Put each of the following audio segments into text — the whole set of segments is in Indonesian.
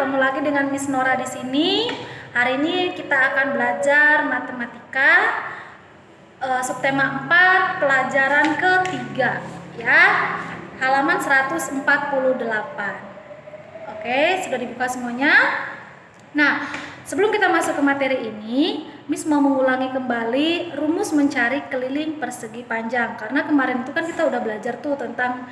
ketemu lagi dengan Miss Nora di sini. Hari ini kita akan belajar matematika subtema 4 pelajaran ketiga ya. Halaman 148. Oke, sudah dibuka semuanya? Nah, sebelum kita masuk ke materi ini, Miss mau mengulangi kembali rumus mencari keliling persegi panjang. Karena kemarin itu kan kita udah belajar tuh tentang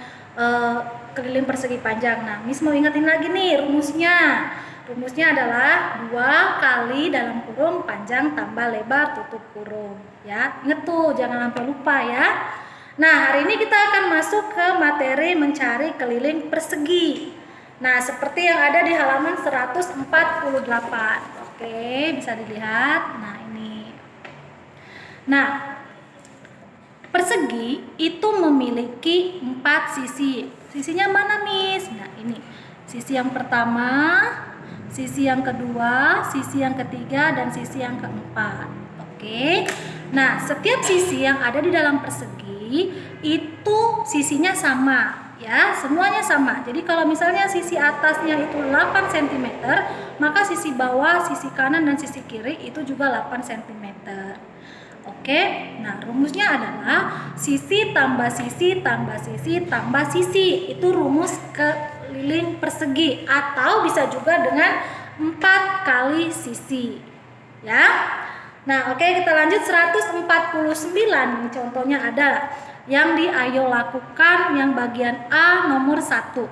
keliling persegi panjang. Nah, Miss mau ingetin lagi nih rumusnya. Rumusnya adalah 2 kali dalam kurung panjang tambah lebar tutup kurung. Ya, inget tuh, jangan sampai lupa ya. Nah, hari ini kita akan masuk ke materi mencari keliling persegi. Nah, seperti yang ada di halaman 148. Oke, bisa dilihat. Nah, ini. Nah, persegi itu memiliki 4 sisi. Sisinya mana, Miss? Nah, ini. Sisi yang pertama, sisi yang kedua, sisi yang ketiga, dan sisi yang keempat. Oke. Nah, setiap sisi yang ada di dalam persegi itu sisinya sama. Ya, semuanya sama. Jadi kalau misalnya sisi atasnya itu 8 cm, maka sisi bawah, sisi kanan dan sisi kiri itu juga 8 cm. Oke. Nah, rumusnya adalah sisi tambah sisi tambah sisi tambah sisi. Itu rumus keliling persegi atau bisa juga dengan 4 kali sisi. Ya. Nah, oke, kita lanjut 149. Contohnya ada yang di ayo lakukan yang bagian A nomor 1.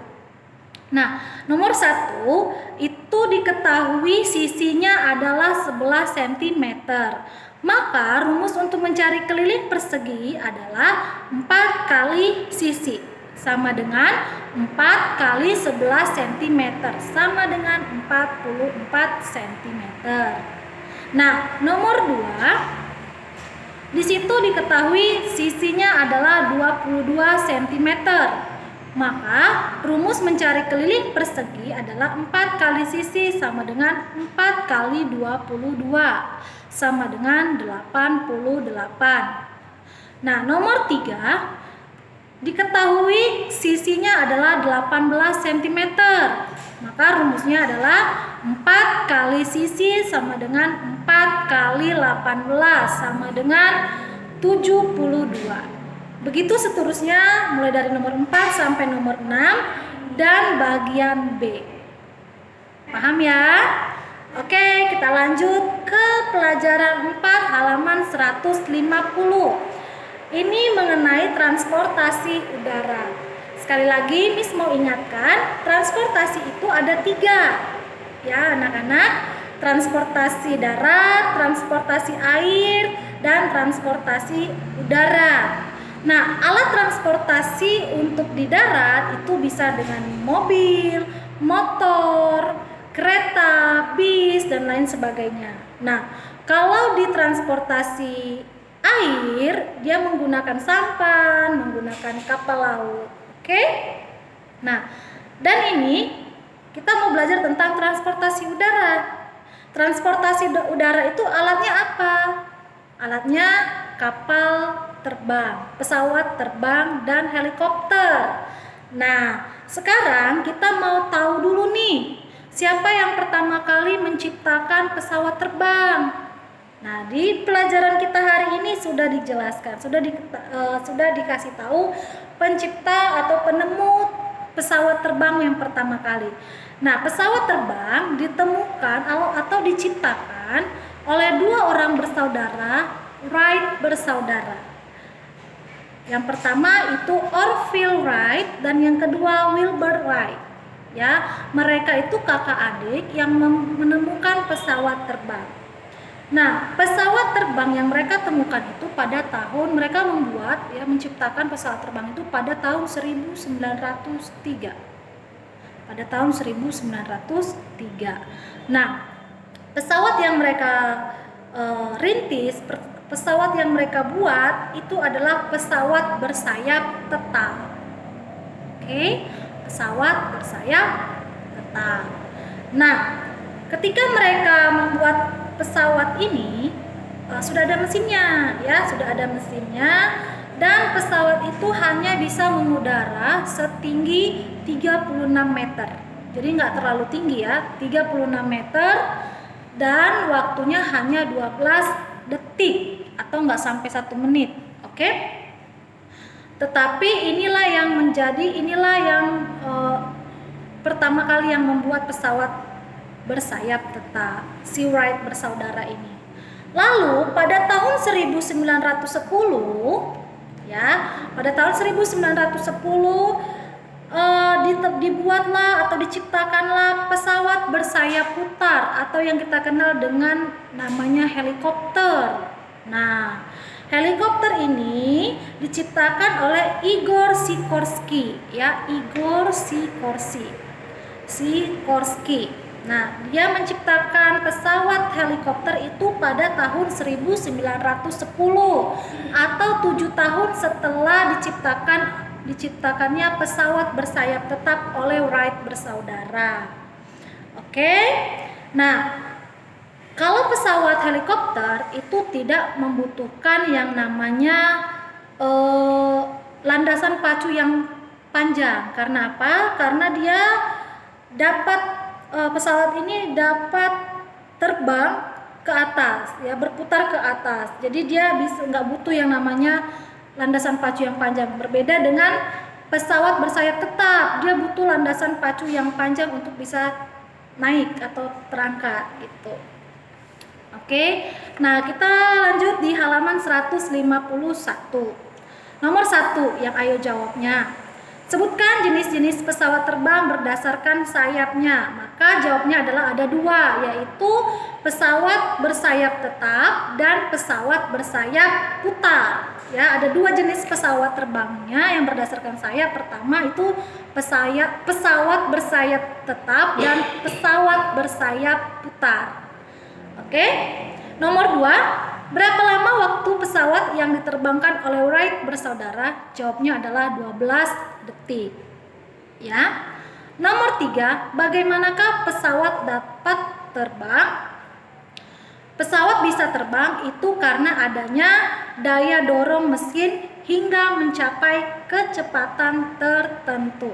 Nah, nomor 1 itu diketahui sisinya adalah 11 cm. Maka rumus untuk mencari keliling persegi adalah 4 kali sisi sama dengan 4 kali 11 cm sama dengan 44 cm. Nah, nomor 2 di situ diketahui sisinya adalah 22 cm. Maka rumus mencari keliling persegi adalah 4 kali sisi sama dengan 4 kali 22 sama dengan 88. Nah, nomor 3 diketahui sisinya adalah 18 cm. Maka rumusnya adalah 4 kali sisi sama dengan 4 kali 18 sama dengan 72. Begitu seterusnya mulai dari nomor 4 sampai nomor 6 dan bagian B. Paham ya? Oke, kita lanjut ke pelajaran 4 halaman 150. Ini mengenai transportasi udara. Sekali lagi Miss mau ingatkan, transportasi itu ada 3. Ya, anak-anak. Transportasi darat, transportasi air, dan transportasi udara. Nah, alat transportasi untuk di darat itu bisa dengan mobil, motor, kereta, bis, dan lain sebagainya. Nah, kalau di transportasi air, dia menggunakan sampan, menggunakan kapal laut. Oke? Nah, dan ini kita mau belajar tentang transportasi udara. Transportasi udara itu alatnya apa? Alatnya kapal terbang, pesawat terbang, dan helikopter. Nah, sekarang kita mau tahu dulu nih, siapa yang pertama kali menciptakan pesawat terbang? Nah, di pelajaran kita hari ini sudah dijelaskan, sudah dikasih tahu pencipta atau penemu pesawat terbang yang pertama kali. Nah, pesawat terbang ditemukan atau diciptakan oleh 2 orang bersaudara, Wright bersaudara. Yang pertama itu Orville Wright dan yang kedua Wilbur Wright. Ya, mereka itu kakak adik yang menemukan pesawat terbang. Nah, pesawat terbang yang mereka temukan itu pada tahun mereka menciptakan pesawat terbang itu pada tahun 1903. Pada tahun 1903. Nah, pesawat yang mereka rintis, pesawat yang mereka buat itu adalah pesawat bersayap tetap. Oke, pesawat bersayap tetap. Nah, ketika mereka membuat pesawat ini sudah ada mesinnya, ya, sudah ada mesinnya, dan pesawat itu hanya bisa mengudara setinggi 36 meter. Jadi nggak terlalu tinggi ya, 36 meter dan waktunya hanya 12 detik atau nggak sampai 1 menit. Oke? Tetapi inilah yang pertama kali yang membuat pesawat bersayap tetap, si Wright bersaudara ini. Lalu pada tahun 1910 ya, pada tahun 1910 dibuatlah atau diciptakanlah pesawat bersayap putar atau yang kita kenal dengan namanya helikopter. Nah, helikopter ini diciptakan oleh Igor Sikorsky ya, Igor Sikorsky. Nah, dia menciptakan pesawat helikopter itu pada tahun 1910 atau 7 tahun setelah diciptakannya pesawat bersayap tetap oleh Wright bersaudara. Oke. Nah, kalau pesawat helikopter itu tidak membutuhkan yang namanya landasan pacu yang panjang. Karena apa? Karena dia pesawat ini dapat terbang ke atas, ya, berputar ke atas. Jadi dia nggak butuh yang namanya landasan pacu yang panjang. Berbeda dengan pesawat bersayap tetap, dia butuh landasan pacu yang panjang untuk bisa naik atau terangkat gitu. Oke, nah kita lanjut di halaman 151. Nomor 1 yang ayo jawabnya. Sebutkan jenis-jenis pesawat terbang berdasarkan sayapnya. Maka jawabnya adalah ada 2, yaitu pesawat bersayap tetap dan pesawat bersayap putar. Ya, ada 2 jenis pesawat terbangnya yang berdasarkan sayap. Pertama itu pesawat bersayap tetap dan pesawat bersayap putar. Oke. Nomor 2, berapa lama waktu pesawat yang diterbangkan oleh Wright bersaudara? Jawabnya adalah 12 detik. Ya. Nomor 3, bagaimanakah pesawat dapat terbang? Pesawat bisa terbang itu karena adanya daya dorong mesin hingga mencapai kecepatan tertentu.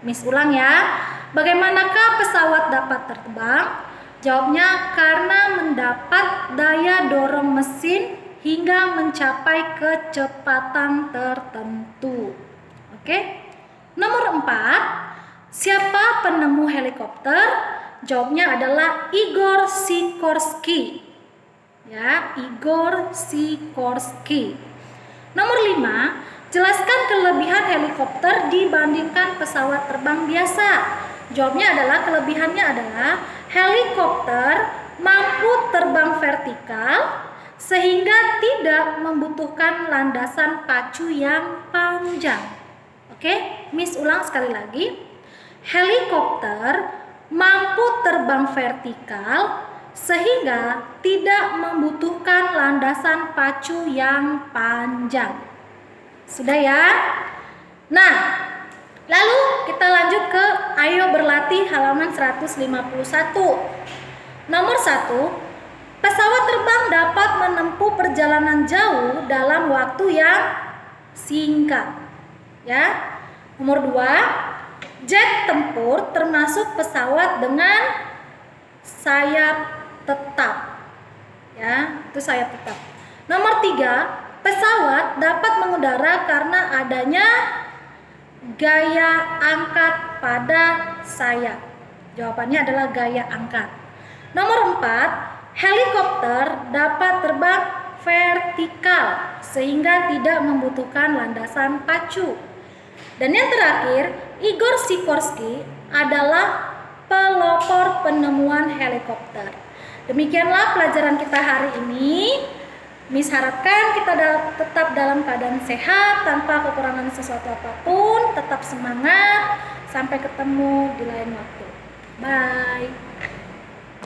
Miss ulang ya. Bagaimanakah pesawat dapat terbang? Jawabnya karena mendapat daya dorong mesin hingga mencapai kecepatan tertentu. Oke. Nomor 4, siapa penemu helikopter? Jawabnya adalah Igor Sikorsky. Ya, Igor Sikorsky. Nomor 5, jelaskan kelebihan helikopter dibandingkan pesawat terbang biasa. Jawabnya adalah kelebihannya adalah helikopter mampu terbang vertikal sehingga tidak membutuhkan landasan pacu yang panjang. Oke, Miss ulang sekali lagi. Helikopter mampu terbang vertikal sehingga tidak membutuhkan landasan pacu yang panjang. Sudah ya? Nah, lalu kita lanjut ke ayo berlatih halaman 151. Nomor 1, pesawat terbang dapat menempuh perjalanan jauh dalam waktu yang singkat. Ya. Nomor 2, jet tempur termasuk pesawat dengan sayap tetap. Ya, itu sayap tetap. Nomor 3, pesawat dapat mengudara karena adanya gaya angkat pada sayap. Jawabannya adalah gaya angkat. Nomor 4, helikopter dapat terbang vertikal sehingga tidak membutuhkan landasan pacu. Dan yang terakhir, Igor Sikorsky adalah pelopor penemuan helikopter. Demikianlah pelajaran kita hari ini. Miss harapkan kita tetap dalam keadaan sehat tanpa kekurangan sesuatu apapun. Tetap semangat. Sampai ketemu di lain waktu. Bye.